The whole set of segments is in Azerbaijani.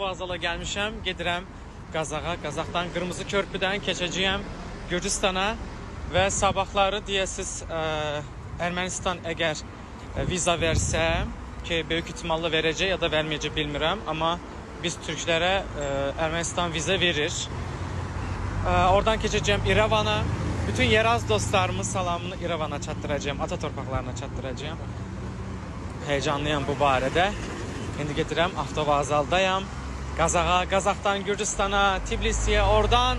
Boğazala gəlmişəm, gedirəm Qazaxa. Qazaxdan Qırmızı Körpüdən keçəcəyəm Gürcüstana və sabahları deyəsiz Ermənistan əgər viza versə ki, böyük ihtimalla verəcək ya da verməyəcək bilmirəm, amma biz türklərə Ermənistan viza verir. Oradan keçəcəyəm İrəvana. Bütün yeraz dostlarımın salamını İrəvana çatdıracağım, ata torpaqlarına çatdıracağım. Heyecanlıyam bu barədə. İndi gedirəm avtovağzaldayam. Qazaxa, Qazaxdan Gürcüstana, Tbilisiyə, oradan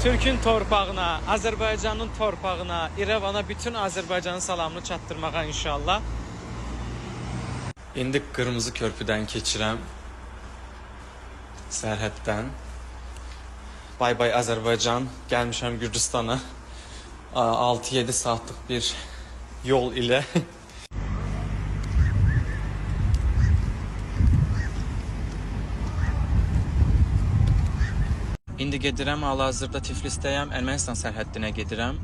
Türkün torpağına, Azərbaycanın torpağına, İrəvana bütün Azərbaycanın salamını çatdırmağa inşallah. İndi Qırmızı Körpüdən keçirəm. Sərhəddən. Bay bay Azərbaycan. Gəlmişəm Gürcüstana. 6-7 saatlıq bir yol ilə. İndi gedirəm, hal-hazırda Tiflisdəyəm, Ermənistan sərhəddinə gedirəm.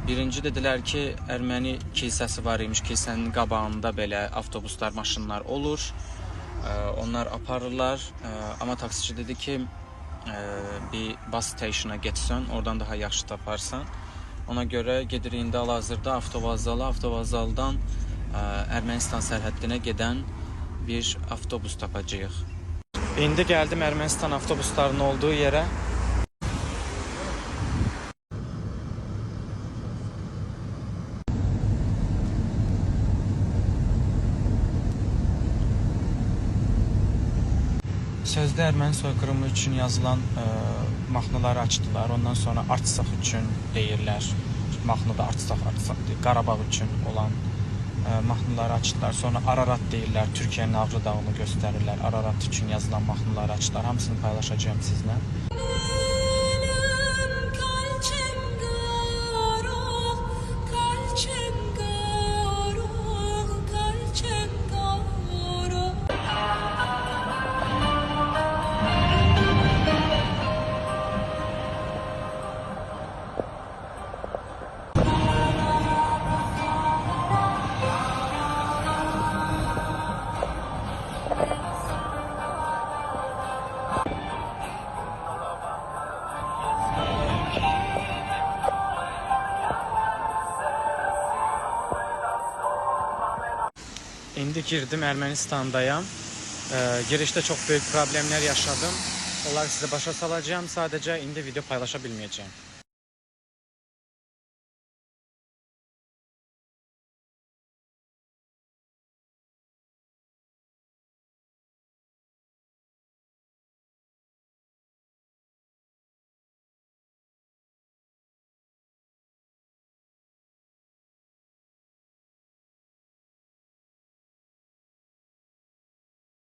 Birinci dedilər ki, erməni kilsəsi var imiş, kilsənin qabağında belə avtobuslar, maşınlar olur. Onlar aparırlar, amma taksiçi dedi ki, bir bus station'a getsən, oradan daha yaxşı taparsan. Ona görə gedirik indi hal-hazırda avtovağzaldan Ermənistan sərhəddinə gedən bir avtobus tapacağıq. İndi gəldim Ermənistan avtobuslarının olduğu yerə. Sözdə erməni soyqırımı üçün yazılan mahnıları açdılar. Ondan sonra Artsaq üçün deyirlər. Mahnıda Artsaq, Qarabağ üçün olan mahnıları açdılar. Sonra Ararat deyirlər. Türkiyənin Ağrı dağını göstərirlər. Ararat üçün yazılan mahnıları açdılar. Hamısını paylaşacağım sizlə. İndi girdim, Ermənistandayam. Girişdə çox böyük problemlər yaşadım. Onları sizə başa salacağım. Sadəcə indi video paylaşa bilməyəcəyim.